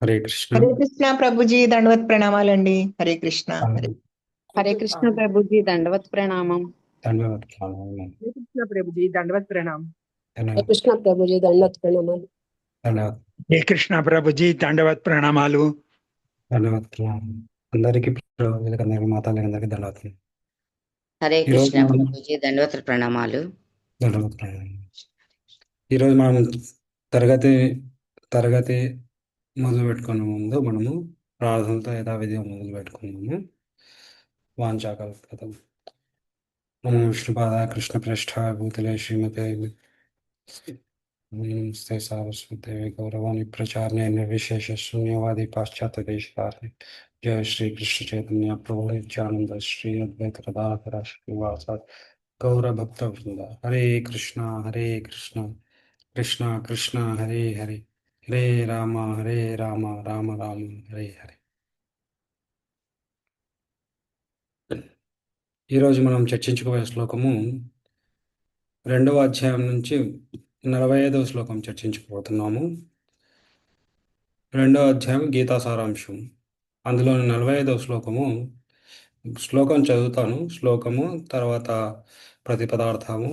హరే కృష్ణ. హరే కృష్ణ ప్రభుజీ దండవత్ ప్రణామాలండి. హరే కృష్ణ. హరే హరే కృష్ణ ప్రభుజీ దండవత్ ప్రణామం. ధన్యవాదాలు. ధన్యవాదాలు. हरे कृष्ण प्रभु जी दंडवत प्रणाम। హరే కృష్ణ ప్రభుజీ దండవత్ ప్రణామాలు. ధన్యవాదాలు. హరే కృష్ణ ప్రభుజీ దండవత్ ప్రణామాలు. ధన్యవాదాలు. అందరికీ వీళ్ళకందరికీ మాతాలందరికీ ధన్యవాదాలు. హరే ఈరోజు కృష్ణ మనం ప్రభుజీ దండవత్ ప్రణామాలు. ధన్యవాదాలు. ఈరోజు మనం తరగతి తరగతి మొదలు పెట్టుకునే ముందు మనము ప్రార్థనతో యథావిధిగా మొదలు పెట్టుకున్నాము. వాంఛాకల్పతం నమో విష్ణుపాదాయ కృష్ణ ప్రేష్ఠాయ భూతలే శ్రీమతే నమస్తే సారస్వతే గౌరవాణి ప్రచారణే నిర్విశేష శూన్యవాది పాశ్చాత్య దేశాన్ని జయ శ్రీ కృష్ణ చైతన్య ప్రభు నిత్యానంద శ్రీ అద్వైత గదాధర శ్రీవాసాది గౌర భక్త వృంద. హరే కృష్ణ కృష్ణ కృష్ణ హరే హరే హరే రామ రామ రామ హరే హరే. ఈరోజు మనం చర్చించుకోబోయే శ్లోకము 2వ అధ్యాయం నుంచి 45వ శ్లోకం చర్చించుకోబోతున్నాము. 2వ అధ్యాయం గీతా సారాంశం, అందులోని 45వ శ్లోకము. శ్లోకం చదువుతాను, శ్లోకము తర్వాత ప్రతి పదార్థము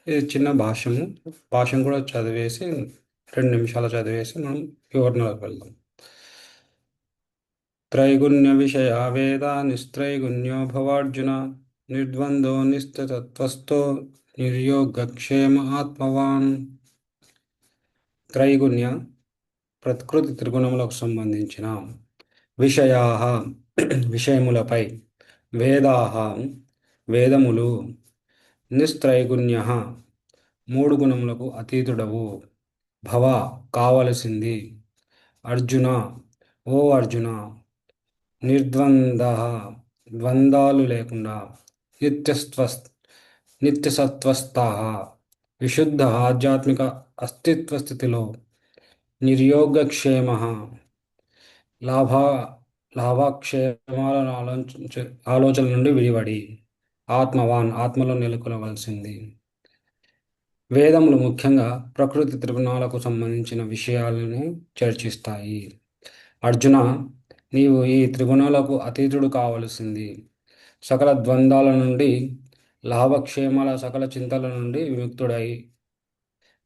ఇది చిన్న భాష్యం కూడా చదివేసి 2 నిమిషాలు చదివేసి మనం వివరణలోకి వెళ్దాం. త్రైగుణ్య విషయ వేద నిస్త్రైగుణ్యో భవార్జున నిర్ద్వందో నిస్తత్వస్థో నిర్యోగక్షేమ ఆత్మవాన్. త్రైగుణ్య ప్రకృతి త్రిగుణములకు సంబంధించిన విషయములపై, వేదాహ వేదములు, నిస్త్రైగుణ్య 3 గుణములకు అతీతుడవు, భవ కావలసింది, అర్జున ఓ అర్జున, నిర్ద్వంద ద్వంద్వాలు లేకుండా, నిత్యసత్వస్థ విశుద్ధ ఆధ్యాత్మిక అస్తిత్వ స్థితిలో, నిర్యోగక్షేమ లాభాక్షేమాల ఆలోచన నుండి విడివడి, ఆత్మవాన్ ఆత్మలో నెలకొనవలసింది. వేదములు ముఖ్యంగా ప్రకృతి త్రిగుణాలకు సంబంధించిన విషయాలను చర్చిస్తాయి. అర్జున, నీవు ఈ త్రిగుణాలకు అతీతుడు కావలసింది, సకల ద్వంద్వాల నుండి, లాభక్షేమాల సకల చింతల నుండి విముక్తుడై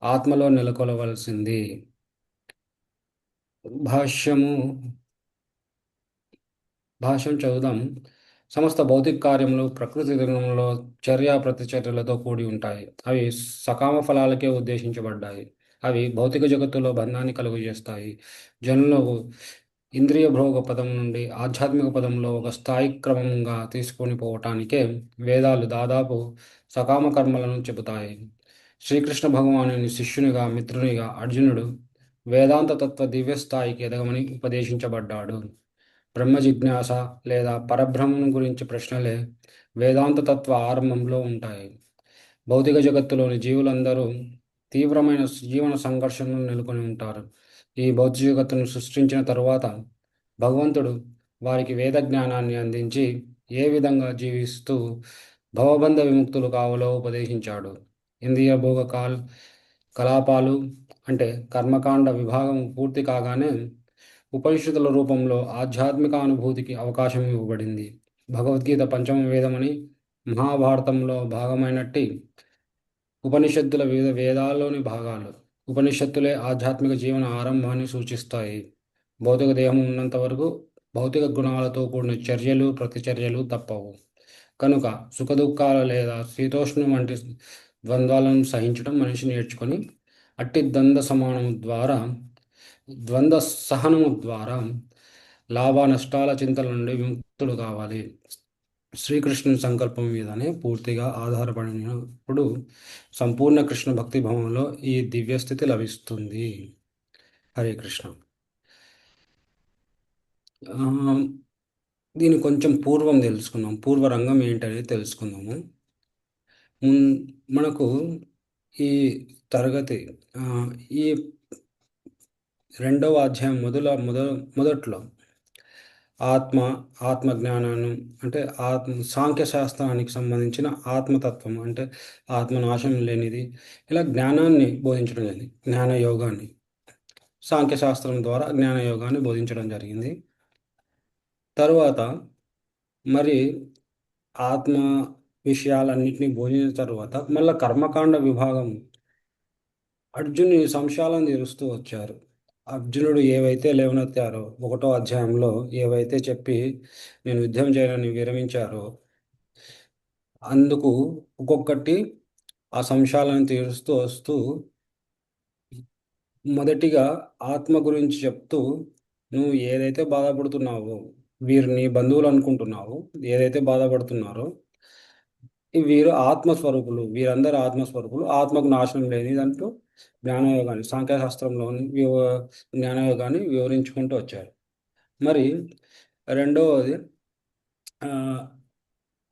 ఆత్మలో నెలకొలవలసింది. భాష్యం చదువుదాం. సమస్త భౌతిక కార్యములు ప్రకృతి త్రిగుణంలో చర్య ప్రతిచర్యలతో కూడి ఉంటాయి. అవి సకామ ఫలాలకే ఉద్దేశించబడ్డాయి. అవి భౌతిక జగత్తులో బంధాన్ని కలుగజేస్తాయి. జనులకు ఇంద్రియ భోగ పదం నుండి ఆధ్యాత్మిక పదంలో ఒక స్థాయి క్రమంగా తీసుకొని పోవటానికే వేదాలు దాదాపు సకామ కర్మలను చెబుతాయి. శ్రీకృష్ణ భగవానుని శిష్యునిగా, మిత్రునిగా అర్జునుడు వేదాంత తత్వ దివ్యస్థాయికి ఎదగమని ఉపదేశించబడ్డాడు. బ్రహ్మ జిజ్ఞాస లేదా పరబ్రహ్మం గురించి ప్రశ్నలే వేదాంత తత్వ ఆరంభంలో ఉంటాయి. భౌతిక జగత్తులోని జీవులందరూ తీవ్రమైన జీవన సంఘర్షణను నెలకొని ఉంటారు. ఈ భౌతిక జగత్తును సృష్టించిన తరువాత భగవంతుడు వారికి వేద జ్ఞానాన్ని అందించి ఏ విధంగా జీవిస్తూ భవబంధ విముక్తులు కావాలో ఉపదేశించాడు. ఇంద్రియ భోగ కలాపాలు అంటే కర్మకాండ విభాగం పూర్తి కాగానే ఉపనిషత్తుల రూపంలో ఆధ్యాత్మిక అనుభూతికి అవకాశం ఇవ్వబడింది. భగవద్గీత పంచమ వేదమని, మహాభారతంలో భాగమైనట్టి ఉపనిషత్తుల వివిధ వేదాల్లోని భాగాలు. ఉపనిషత్తులే ఆధ్యాత్మిక జీవన ఆరంభాన్ని సూచిస్తాయి. భౌతిక దేహం ఉన్నంత వరకు భౌతిక గుణాలతో కూడిన చర్యలు ప్రతిచర్యలు తప్పవు. కనుక సుఖదుఖాలు లేదా శీతోష్ణం వంటి ద్వంద్వాలను సహించడం మనిషి నేర్చుకొని అట్టి ద్వంద్వ సహనము ద్వారా లాభ నష్టాల చింతల నుండి విముక్తుడు కావాలి. శ్రీకృష్ణుని సంకల్పం మీదనే పూర్తిగా ఆధారపడినప్పుడు సంపూర్ణ కృష్ణ భక్తి భావంలో ఈ దివ్యస్థితి లభిస్తుంది. హరే కృష్ణ. దీని కొంచెం పూర్వం తెలుసుకుందాం, పూర్వరంగం ఏంటనేది తెలుసుకుందాము. మనకు ఈ తరగతి ఈ 2వ అధ్యాయం మొదట్లో ఆత్మజ్ఞానాన్ని అంటే సాంఖ్య శాస్త్రానికి సంబంధించిన ఆత్మతత్వం అంటే ఆత్మనాశం లేనిది, ఇలా జ్ఞానాన్ని బోధించడం జరిగింది, జ్ఞాన యోగాన్ని. సాంఖ్యశాస్త్రం ద్వారా జ్ఞానయోగాన్ని బోధించడం జరిగింది. తరువాత మరి ఆత్మ విషయాలన్నింటినీ బోధించిన తర్వాత మళ్ళీ కర్మకాండ విభాగం అర్జునుని సంశయాలను తీరుస్తూ వచ్చారు. అర్జునుడు ఏవైతే లేవనెత్తారో 1వ అధ్యాయంలో ఏవైతే చెప్పి నేను యుద్ధం చేయనని విరమించారో అందుకు ఒక్కొక్కటి ఆ సంశయాలను తీరుస్తూ వస్తూ మొదటిగా ఆత్మ గురించి చెప్తూ నువ్వు ఏదైతే బాధపడుతున్నావో వీరు నీ బంధువులు అనుకుంటున్నావు, ఏదైతే బాధపడుతున్నారో వీరు ఆత్మస్వరూపులు, వీరందరూ ఆత్మస్వరూపులు, ఆత్మకు నాశనం లేనిదంటూ జ్ఞానయోగాన్ని సాంఖ్యశాస్త్రంలోని జ్ఞానయోగాన్ని వివరించుకుంటూ వచ్చారు. మరి రెండవది ఆ,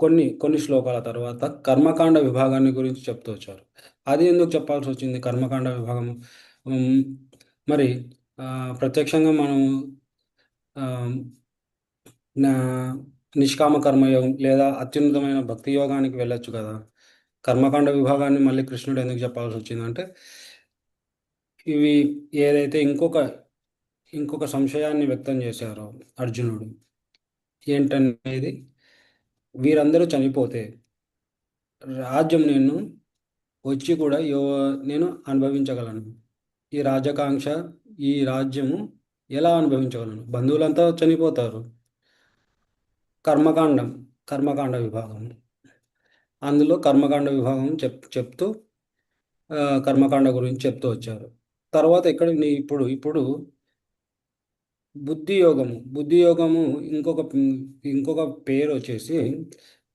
కొన్ని కొన్ని శ్లోకాల తర్వాత కర్మకాండ విభాగాన్ని గురించి చెప్తూ వచ్చారు. అది ఎందుకు చెప్పాల్సి వచ్చింది కర్మకాండ విభాగం? ఉమ్, మరి ఆ, ప్రత్యక్షంగా మనం ఆ, నా నిష్కామ కర్మయోగం లేదా అత్యున్నతమైన భక్తి యోగానికి వెళ్ళొచ్చు కదా. కర్మకాండ విభాగాన్ని మళ్ళీ కృష్ణుడు ఎందుకు చెప్పాల్సి వచ్చిందంటే ఇవి ఏదైతే ఇంకొక సంశయాన్ని వ్యక్తం చేశారో అర్జునుడు ఏంటనేది, వీరందరూ చనిపోతే రాజ్యం నేను వచ్చి కూడా నేను అనుభవించగలను. ఈ రాజకాంక్ష, ఈ రాజ్యము ఎలా అనుభవించగలను? బంధువులంతా చనిపోతారు. కర్మకాండం కర్మకాండ విభాగం, అందులో కర్మకాండ విభాగం చెప్తూ కర్మకాండ గురించి చెప్తూ వచ్చారు. తర్వాత ఇక్కడ ఇప్పుడు బుద్ధి యోగము ఇంకొక పేరు వచ్చేసి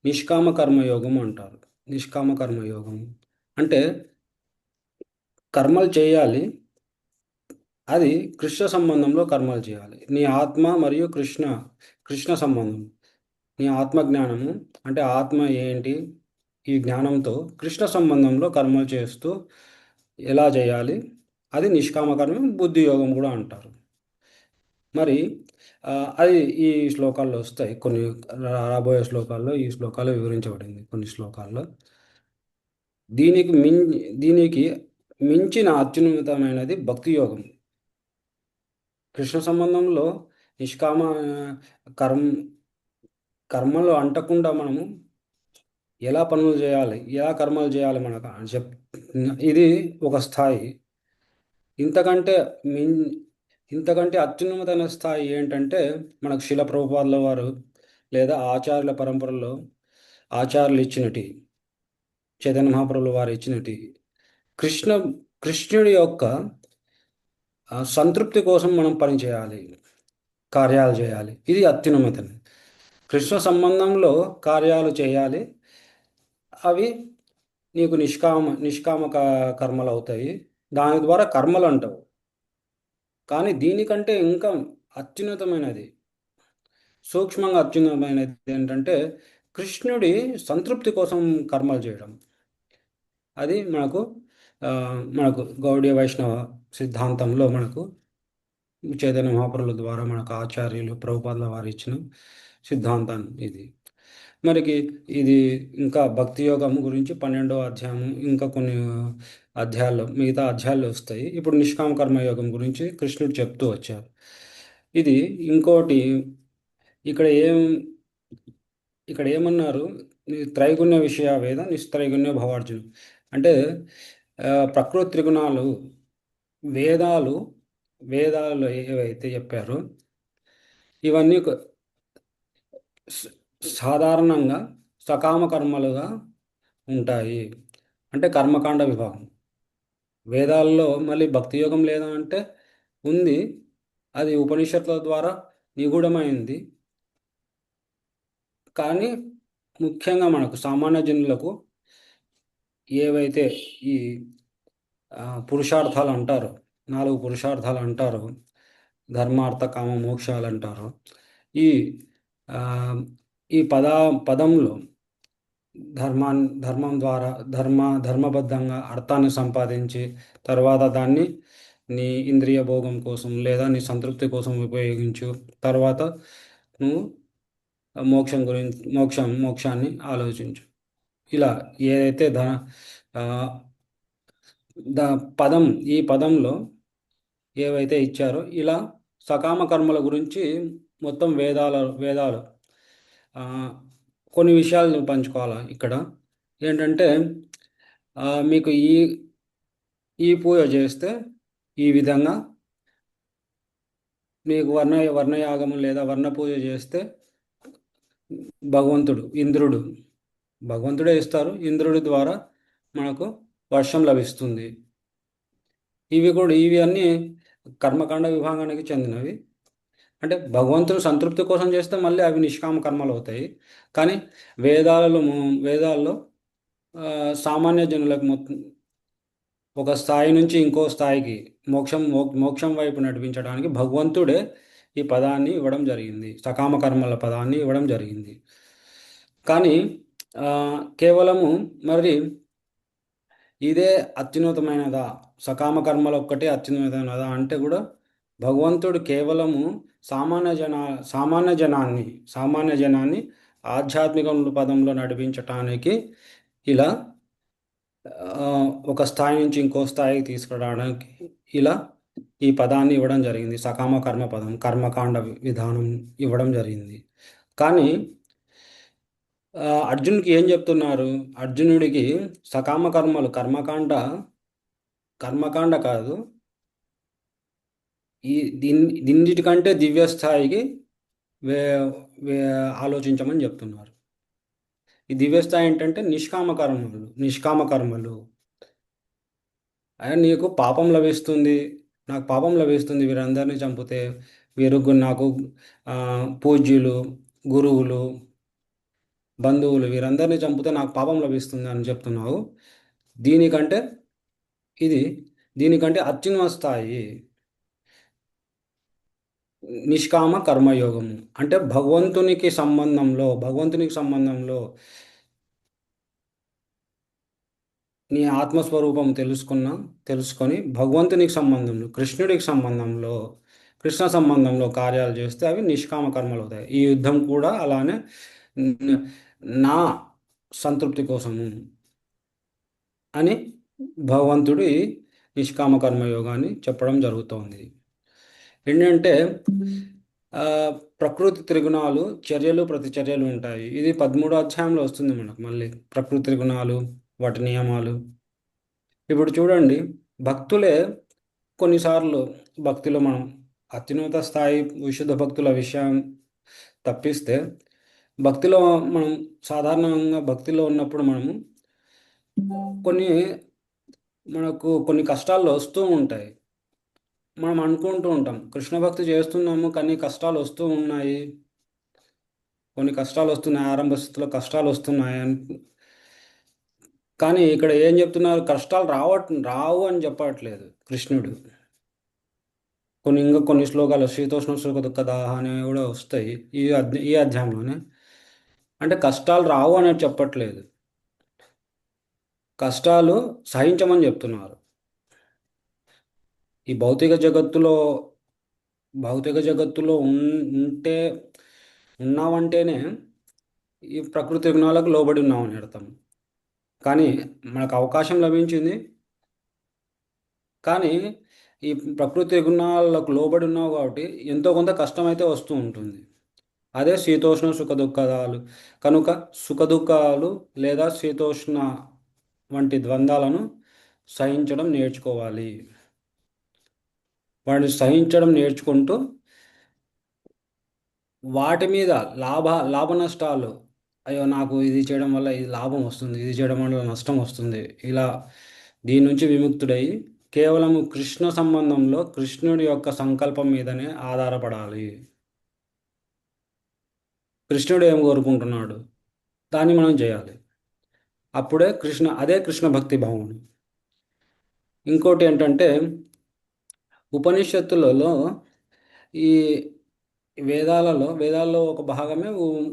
నిష్కామ కర్మయోగం అంటారు. నిష్కామ కర్మయోగం అంటే కర్మలు చేయాలి, అది కృష్ణ సంబంధంలో కర్మలు చేయాలి. నీ ఆత్మ మరియు కృష్ణ సంబంధం, నీ ఆత్మ జ్ఞానము అంటే ఆత్మ ఏంటి, ఈ జ్ఞానంతో కృష్ణ సంబంధంలో కర్మలు చేస్తూ ఎలా చేయాలి, అది నిష్కామ కర్మ, బుద్ధి యోగం కూడా అంటారు. మరి అది ఈ శ్లోకాల్లో వస్తాయి. కొన్ని రాబోయే శ్లోకాల్లో ఈ శ్లోకాలు వివరించబడింది. కొన్ని శ్లోకాల్లో దీనికి మించిన అత్యున్నతమైనది భక్తి యోగం. కృష్ణ సంబంధంలో నిష్కామ కర్మ కర్మలు అంటకుండా మనము ఎలా పనులు చేయాలి, ఎలా కర్మలు చేయాలి మనకు అని ఇది ఒక స్థాయి. ఇంతకంటే మిన్ ఇంతకంటే అత్యున్నతమైన స్థాయి ఏంటంటే మనకు శిల ప్రభుపాదుల వారు లేదా ఆచార్యుల పరంపరలో ఆచార్యులు ఇచ్చినటి, చైతన్య మహాప్రభుల వారు ఇచ్చినటి కృష్ణుడి యొక్క సంతృప్తి కోసం మనం పని చేయాలి, కార్యాలు చేయాలి. ఇది అత్యున్నతం. కృష్ణ సంబంధంలో కార్యాలు చేయాలి, అవి నీకు నిష్కామ కర్మలు అవుతాయి. దాని ద్వారా కర్మలు అంటావు. కానీ దీనికంటే ఇంకా అత్యున్నతమైనది, సూక్ష్మంగా అత్యున్నతమైనది ఏంటంటే కృష్ణుడి సంతృప్తి కోసం కర్మలు చేయడం. అది మనకు గౌడీయ వైష్ణవ సిద్ధాంతంలో మనకు చైతన్య మహాప్రభుల ద్వారా మనకు ఆచార్యులు ప్రభుపాదుల వారు ఇచ్చిన సిద్ధాంతం ఇది. ఇది ఇంకా భక్తి యోగం గురించి 12వ అధ్యాయం ఇంకా కొన్ని మిగతా అధ్యాయాలు వస్తాయి. ఇప్పుడు నిష్కామ కర్మయోగం గురించి కృష్ణుడు చెప్తూ వచ్చారు. ఇది ఇంకోటి ఇక్కడ ఏమన్నారు, త్రైగుణ్య విషయ వేద నిస్త్రైగుణ్య భవార్జును అంటే ప్రకృతి త్రిగుణాలు వేదాలు ఏవైతే చెప్పారో ఇవన్నీ సాధారణంగా సకామ కర్మలుగా ఉంటాయి. అంటే కర్మకాండ విభాగం. వేదాల్లో మళ్ళీ భక్తి యోగం లేదా అంటే ఉంది, అది ఉపనిషత్తుల ద్వారా నిగూఢమైంది. కానీ ముఖ్యంగా మనకు సామాన్య జనులకు ఏవైతే ఈ పురుషార్థాలు అంటారో, 4 పురుషార్థాలు అంటారో, ధర్మార్థ కామ మోక్షాలు అంటారు. ఈ పదంలో ధర్మం ద్వారా ధర్మబద్ధంగా అర్థాన్ని సంపాదించి తర్వాత దాన్ని నీ ఇంద్రియ భోగం కోసం లేదా నీ సంతృప్తి కోసం ఉపయోగించు. తర్వాత నువ్వు మోక్షాన్ని ఆలోచించు. ఇలా ఏదైతే ఈ పదంలో ఏవైతే ఇచ్చారో ఇలా సకామ కర్మల గురించి మొత్తం వేదాలు ఆ, కొన్ని విషయాలు పంచుకోవాలి ఇక్కడ. ఏంటంటే మీకు ఈ పూజ చేస్తే ఈ విధంగా, మీకు వర్ణయాగము లేదా వర్ణ పూజ చేస్తే ఇంద్రుడు భగవంతుడే ఇస్తారు, ఇంద్రుడి ద్వారా మనకు వర్షం లభిస్తుంది. ఇవి అన్నీ కర్మకాండ విభాగానికి చెందినవి. అంటే భగవంతుని సంతృప్తి కోసం చేస్తే మళ్ళీ అవి నిష్కామ కర్మలు అవుతాయి. కానీ వేదాల్లో సామాన్య జనులకు మొత్తం ఒక స్థాయి నుంచి ఇంకో స్థాయికి మోక్షం వైపు నడిపించడానికి భగవంతుడే ఈ పదాన్ని ఇవ్వడం జరిగింది, సకామ కర్మల పదాన్ని ఇవ్వడం జరిగింది. కానీ కేవలము మరి ఇదే అత్యున్నతమైనదా, సకామ కర్మలు ఒక్కటే అత్యున్నతమైనదా అంటే కూడా భగవంతుడు కేవలము సామాన్య జనాన్ని ఆధ్యాత్మిక పదంలో నడిపించటానికి ఇలా ఒక స్థాయి నుంచి ఇంకో స్థాయికి తీసుకురావడానికి ఇలా ఈ పదాన్ని ఇవ్వడం జరిగింది, సకామ కర్మ పదం, కర్మకాండ విధానం ఇవ్వడం జరిగింది. కానీ అర్జునుడికి ఏం చెప్తున్నారు? అర్జునుడికి సకామ కర్మలు కర్మకాండ కాదు, దీన్నిటికంటే దివ్య స్థాయికి వే వే ఆలోచించమని చెప్తున్నారు. ఈ దివ్య స్థాయి ఏంటంటే నిష్కామ కర్మలు. నీకు పాపం లభిస్తుంది, నాకు పాపం లభిస్తుంది వీరందరినీ చంపితే, నాకు పూజ్యులు, గురువులు, బంధువులు వీరందరినీ చంపితే నాకు పాపం లభిస్తుంది అని చెప్తున్నావు. దీనికంటే అత్యున్నత స్థాయి నిష్కామ కర్మయోగము. అంటే భగవంతునికి సంబంధంలో నీ ఆత్మస్వరూపం తెలుసుకొని భగవంతునికి సంబంధంలో, కృష్ణ సంబంధంలో కార్యాలు చేస్తే అవి నిష్కామ కర్మలు అవుతాయి. ఈ యుద్ధం కూడా అలానే నా సంతృప్తి కోసము అని భగవంతుడి నిష్కామ కర్మయోగాన్ని చెప్పడం జరుగుతోంది. ఏంటంటే ప్రకృతి త్రిగుణాలు, చర్యలు ప్రతిచర్యలు ఉంటాయి. ఇది 13వ అధ్యాయంలో వస్తుంది మనకు మళ్ళీ, ప్రకృతి త్రిగుణాలు, వాటి నియమాలు. ఇప్పుడు చూడండి, భక్తులే కొన్నిసార్లు భక్తిలో మనం అత్యున్నత స్థాయి విశుద్ధ భక్తుల విషయం తప్పిస్తే, భక్తిలో మనం సాధారణంగా భక్తిలో ఉన్నప్పుడు మనకు కొన్ని కష్టాలు వస్తూ ఉంటాయి. మనం అనుకుంటూ ఉంటాం కృష్ణ భక్తి చేస్తున్నాము కానీ కష్టాలు వస్తూ ఉన్నాయి, కొన్ని కష్టాలు వస్తున్నాయి, ఆరంభ స్థితిలో కష్టాలు వస్తున్నాయి కానీ ఇక్కడ ఏం చెప్తున్నారు? కష్టాలు రావు అని చెప్పట్లేదు కృష్ణుడు. కొన్ని శ్లోకాలు శీతోష్ణ సుఖ దుఃఖ దాహ అనేవి కూడా వస్తాయి ఈ అధ్యాయంలోనే. అంటే కష్టాలు రావు అనేది చెప్పట్లేదు, కష్టాలు సహించమని చెప్తున్నారు. ఈ భౌతిక జగత్తులో ఉన్నావంటేనే ఈ ప్రకృతి గుణాలకు లోబడి ఉన్నామని అర్థం. కానీ మనకు అవకాశం లభించింది, కానీ ఈ ప్రకృతి గుణాలకు లోబడి ఉన్నావు కాబట్టి ఎంతో కొంత కష్టమైతే వస్తూ ఉంటుంది. అదే శీతోష్ణ సుఖ దుఃఖాలు కనుక, సుఖ దుఃఖాలు లేదా శీతోష్ణ వంటి ద్వంద్వాలను సహించడం నేర్చుకోవాలి. వాడిని సహించడం నేర్చుకుంటూ వాటి మీద లాభ నష్టాలు, అయ్యో నాకు ఇది చేయడం వల్ల ఇది లాభం వస్తుంది, ఇది చేయడం వల్ల నష్టం వస్తుంది, ఇలా దీని నుంచి విముక్తుడై కేవలం కృష్ణ సంబంధంలో కృష్ణుడి యొక్క సంకల్పం మీదనే ఆధారపడాలి. కృష్ణుడు ఏం కోరుకుంటున్నాడు దాన్ని మనం చేయాలి. అప్పుడే అదే కృష్ణ భక్తి భావన. ఇంకోటి ఏంటంటే ఉపనిషత్తులలో ఈ వేదాల్లో ఒక భాగమే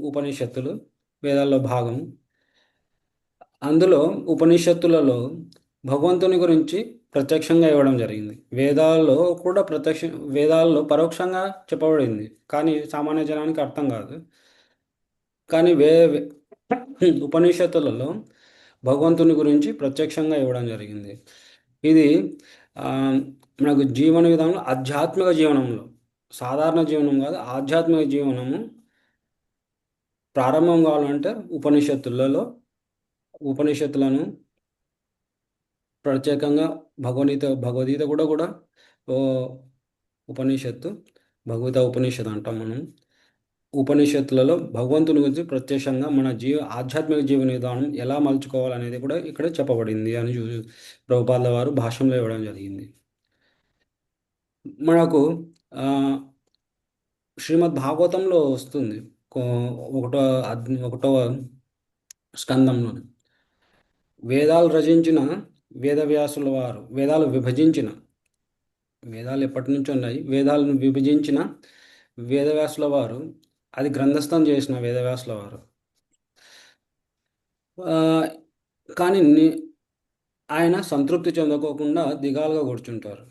ఉపనిషత్తులు, వేదాల్లో భాగం. అందులో ఉపనిషత్తులలో భగవంతుని గురించి ప్రత్యక్షంగా ఇవ్వడం జరిగింది. వేదాల్లో పరోక్షంగా చెప్పబడింది, కానీ సామాన్య జనానికి అర్థం కాదు. కానీ ఉపనిషత్తులలో భగవంతుని గురించి ప్రత్యక్షంగా ఇవ్వడం జరిగింది. ఇది ఆ, మనకు జీవన విధానంలో ఆధ్యాత్మిక జీవనంలో, సాధారణ జీవనం కాదు, ఆధ్యాత్మిక జీవనము ప్రారంభం కావాలంటే ఉపనిషత్తులను ప్రత్యేకంగా భగవద్గీత కూడా ఓ ఉపనిషత్తు, ఉపనిషత్తు అంటాం మనం. ఉపనిషత్తులలో భగవంతుని గురించి ప్రత్యక్షంగా మన ఆధ్యాత్మిక జీవన విధానం ఎలా మలుచుకోవాలనేది కూడా ఇక్కడ చెప్పబడింది అని ప్రభుపాద వారు భాష్యంలో ఇవ్వడం జరిగింది. మనకు ఆ, శ్రీమద్ భాగవతంలో వస్తుంది, ఒకటో ఒకటవ స్కందంలో వేదాలు రచించిన వేదవ్యాసుల వారు, వేదాలు ఎప్పటి నుంచో ఉన్నాయి, వేదాలను విభజించిన వేదవ్యాసుల వారు, అది గ్రంథస్థం చేసిన వేదవ్యాసుల వారు. ఆ, కానీ ఆయన సంతృప్తి చెందకోకుండా దిగాలుగా కూర్చుంటారు.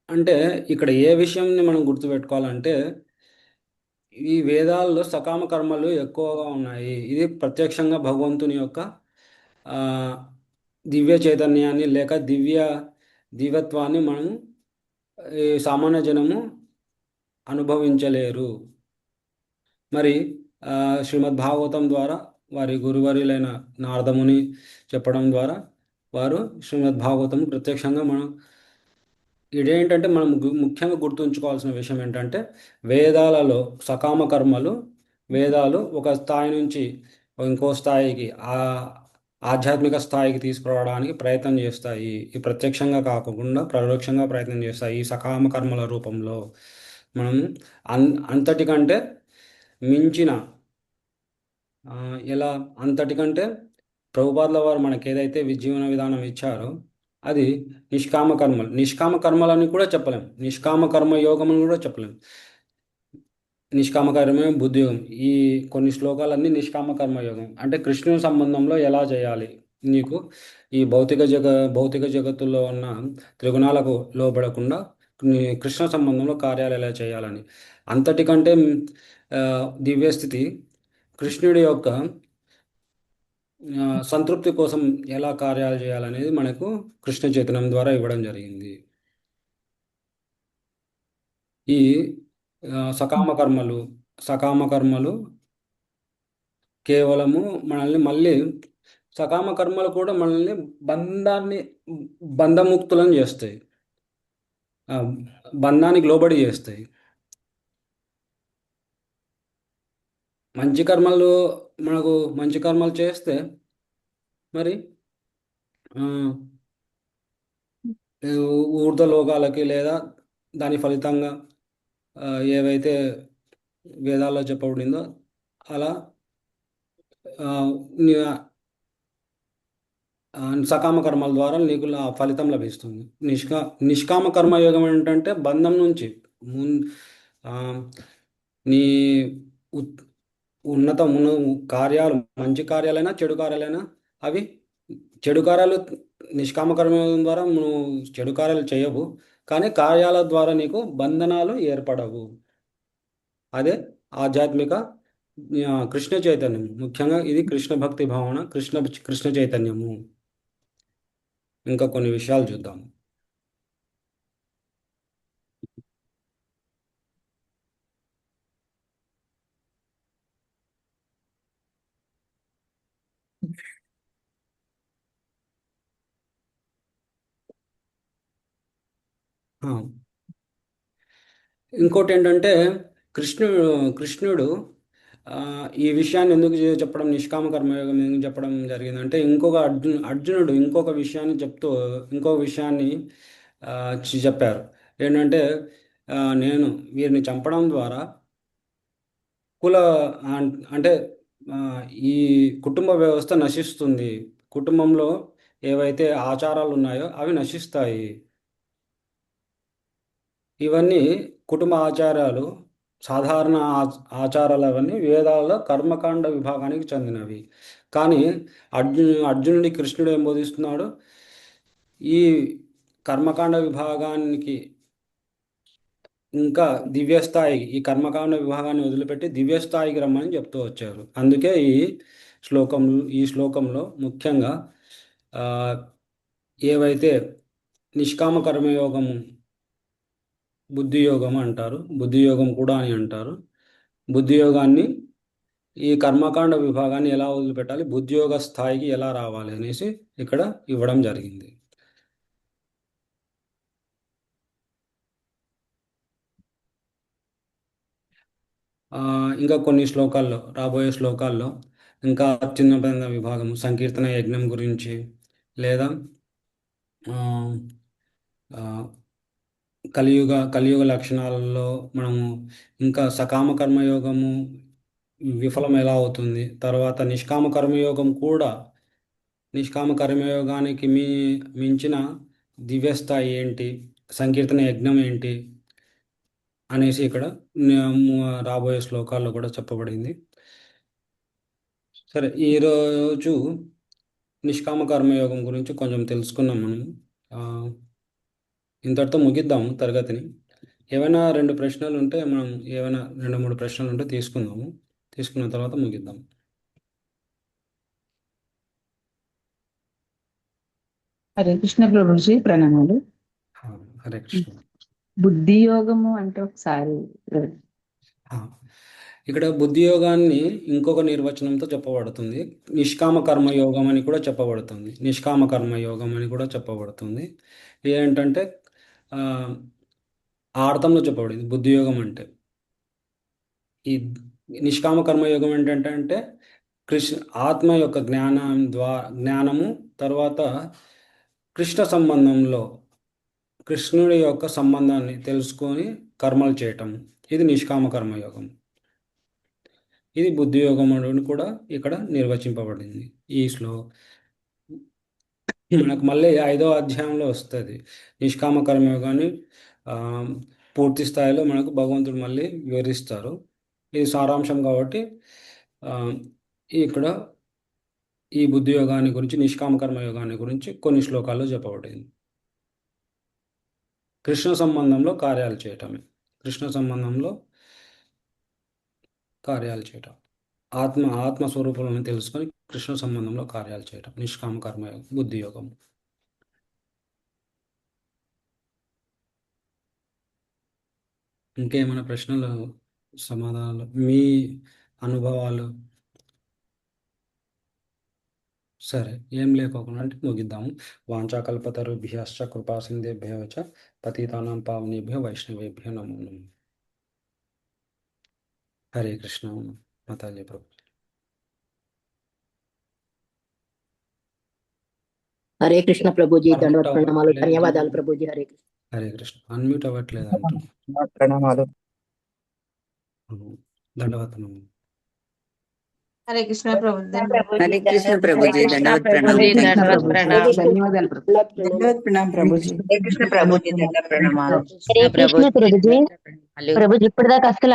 అంటే ఇక్కడ ఏ విషయంని మనం గుర్తుపెట్టుకోవాలంటే, ఈ వేదాల్లో సకామ కర్మలు ఎక్కువగా ఉన్నాయి. ఇది ప్రత్యక్షంగా భగవంతుని యొక్క ఆ, దివ్య చైతన్యాన్ని లేక దివ్యత్వాన్ని మనము ఈ సామాన్య జనము అనుభవించలేరు. మరి శ్రీమద్ భాగవతం ద్వారా వారి గురువర్యులైన నారదముని చెప్పడం ద్వారా వారు శ్రీమద్ భాగవతం ప్రత్యక్షంగా మనం ఇదేంటంటే మనం ముఖ్యంగా గుర్తుంచుకోవాల్సిన విషయం ఏంటంటే, వేదాలలో సకామ కర్మలు, వేదాలు ఒక స్థాయి నుంచి ఇంకో స్థాయికి, ఆధ్యాత్మిక స్థాయికి తీసుకురావడానికి ప్రయత్నం చేస్తాయి. ఈ ప్రత్యక్షంగా కాకుండా పరోక్షంగా ప్రయత్నం చేస్తాయి ఈ సకామ కర్మల రూపంలో. మనం అంతటికంటే మించిన ఎలా అంతటికంటే ప్రభుపాదుల వారు మనకి ఏదైతే జీవన విధానం ఇచ్చారో అది నిష్కామ కర్మలు. నిష్కామ కర్మలని కూడా చెప్పలేం, నిష్కామ కర్మ యోగం అని కూడా చెప్పలేం. నిష్కామ కర్మే బుద్ధియోగం, ఈ కొన్ని శ్లోకాలన్నీ నిష్కామ కర్మ యోగం. అంటే కృష్ణుని సంబంధంలో ఎలా చేయాలి, నీకు ఈ భౌతిక జగత్తులో ఉన్న త్రిగుణాలకు లోబడకుండా కృష్ణ సంబంధంలో కార్యాలు ఎలా చేయాలని. అంతటికంటే దివ్యస్థితి కృష్ణుడి యొక్క సంతృప్తి కోసం ఎలా కార్యాలు చేయాలనేది మనకు కృష్ణ చైతన్యం ద్వారా ఇవ్వడం జరిగింది. ఈ సకామ కర్మలు కేవలము మనల్ని మళ్ళీ సకామ కర్మలు కూడా మనల్ని బంధముక్తులను చేస్తాయి, బంధానికి లోబడి చేస్తాయి. మంచి కర్మలు చేస్తే మరి ఊర్ధ్వలోకాలకి లేదా దాని ఫలితంగా ఏవైతే వేదాల్లో చెప్పబడిందో అలా సకామ కర్మల ద్వారా నీకు ఫలితం లభిస్తుంది. నిష్కామ కర్మయోగం ఏంటంటే బంధం నుంచి నీ ఉన్నత కార్యాలు, మంచి కార్యాలైనా చెడు కార్యాలైనా, అవి చెడు కార్యాలు నిష్కామ కర్మయోగం ద్వారా నువ్వు చెడు కార్యాలు చేయవు, కానీ కార్యాల ద్వారా నీకు బంధనాలు ఏర్పడవు. అదే ఆధ్యాత్మిక కృష్ణ చైతన్యం. ముఖ్యంగా ఇది కృష్ణ భక్తి భావన, కృష్ణ చైతన్యము. ఇంకా కొన్ని విషయాలు చూద్దాం. ఇంకోటి ఏంటంటే కృష్ణుడు ఈ విషయాన్ని ఎందుకు చెప్పడం, నిష్కామ కర్మయోగం ఎందుకు చెప్పడం జరిగిందంటే, అర్జునుడు ఇంకొక విషయాన్ని చెప్పారు. ఏంటంటే నేను వీరిని చంపడం ద్వారా అంటే ఈ కుటుంబ వ్యవస్థ నశిస్తుంది, కుటుంబంలో ఏవైతే ఆచారాలు ఉన్నాయో అవి నశిస్తాయి. ఇవన్నీ కుటుంబ ఆచారాలు, సాధారణ ఆచారాలు అవన్నీ వేదాల కర్మకాండ విభాగానికి చెందినవి. కానీ అర్జునుడి కృష్ణుడు ఏం బోధిస్తున్నాడు, ఈ కర్మకాండ విభాగానికి ఇంకా ఈ కర్మకాండ విభాగాన్ని వదిలిపెట్టి దివ్యస్థాయికి రమ్మని చెప్తూ వచ్చారు. అందుకే ఈ శ్లోకంలో ముఖ్యంగా ఏవైతే నిష్కామ కర్మయోగము బుద్ధి యోగం అంటారు, బుద్ధి యోగం కూడా అని అంటారు. బుద్ధి యోగాన్ని, ఈ కర్మకాండ విభాగాన్ని ఎలా వదిలిపెట్టాలి, బుద్ధి యోగ స్థాయికి ఎలా రావాలి అనేసి ఇక్కడ ఇవ్వడం జరిగింది. ఇంకా కొన్ని శ్లోకాల్లో, రాబోయే శ్లోకాల్లో ఇంకా చిన్న విభాగము సంకీర్తన యజ్ఞం గురించి, లేదా ఆ, ఆ, కలియుగ లక్షణాలలో మనము ఇంకా సకామ కర్మయోగము విఫలం ఎలా అవుతుంది, తర్వాత నిష్కామ కర్మయోగం కూడా, నిష్కామ కర్మయోగానికి మించిన దివ్యస్థాయి ఏంటి, సంకీర్తన యజ్ఞం ఏంటి అనేసి ఇక్కడ రాబోయే శ్లోకాల్లో కూడా చెప్పబడింది. సరే, ఈరోజు నిష్కామ కర్మయోగం గురించి కొంచెం తెలుసుకున్నాం మనం. ఇంతటితో ముగిద్దాము తరగతిని. ఏమైనా 2 ప్రశ్నలు ఉంటే మనం, ఏమైనా 2-3 ప్రశ్నలు ఉంటే తీసుకుందాము. తీసుకున్న తర్వాత ముగిద్దాం. హరే కృష్ణ ప్రభుజీ ప్రణామాలు. హరే కృష్ణ. బుద్ధి యోగము అంటే ఒకసారి ఇక్కడ బుద్ధి యోగాన్ని ఇంకొక నిర్వచనంతో చెప్పబడుతుంది. నిష్కామ కర్మయోగం అని కూడా చెప్పబడుతుంది. నిష్కామ కర్మయోగం అని కూడా చెప్పబడుతుంది. ఏంటంటే ఆ అర్థంలో చెప్పబడింది బుద్ధి యోగం అంటే. ఈ నిష్కామ కర్మయోగం ఏంటంటే ఆత్మ యొక్క జ్ఞానము, తర్వాత కృష్ణ సంబంధంలో, కృష్ణుడి యొక్క సంబంధాన్ని తెలుసుకొని కర్మలు చేయటం, ఇది నిష్కామ కర్మయోగం. ఇది బుద్ధి యోగం అని కూడా ఇక్కడ నిర్వచింపబడింది. మనకు మళ్ళీ 5వ అధ్యాయంలో వస్తుంది నిష్కామ కర్మయోగాన్ని పూర్తి స్థాయిలో మనకు భగవంతుడు మళ్ళీ వివరిస్తారు. ఇది సారాంశం కాబట్టి ఇక్కడ ఈ బుద్ధి యోగాన్ని గురించి, నిష్కామ కర్మయోగాన్ని గురించి కొన్ని శ్లోకాల్లో చెప్పబడింది. కృష్ణ సంబంధంలో కార్యాలు చేయటమే, కృష్ణ సంబంధంలో కార్యాలు చేయటం, ఆత్మస్వరూపాలను తెలుసుకొని కృష్ణ సంబంధంలో కార్యాలు చేయటం నిష్కామ కర్మయోగం, బుద్ధి యోగం. ఇంకేమైనా ప్రశ్నలు, సమాధానాలు, మీ అనుభవాలు? సరే, ఏం లేకోకుండా అంటే ముగిద్దాము. వాంఛాకల్పతరుభ్యశ్చ కృపా సింధుభ్యో చ పతితానాం పావనేభ్యో వైష్ణవేభ్యో నమో నమః. హరే కృష్ణ. మాతాజీ ప్రభు. హరే కృష్ణ ప్రభుజీ, దండవత్ ప్రణామాలు, ధన్యవాదాలు ప్రభుజీ. హరే కృష్ణ. హరే కృష్ణ. అన్మ్యూట్ అవ్వట్లేదు అంటున్నా. ప్రణామాలు. దండవతనం. హరే కృష్ణ ప్రభు. హరే కృష్ణ ప్రభుజీ, దండవత్ ప్రణామాలు. దండవత్ ప్రణామాలు. ధన్యవాదాలు ప్రభు. దండవత్ ప్రణామం ప్రభుజీ. హరే కృష్ణ ప్రభుజీ, దండవత్ ప్రణామాలు. హరే కృష్ణ ప్రభుజీ. ప్రభుజీ ఇప్పటిదాకా అసలు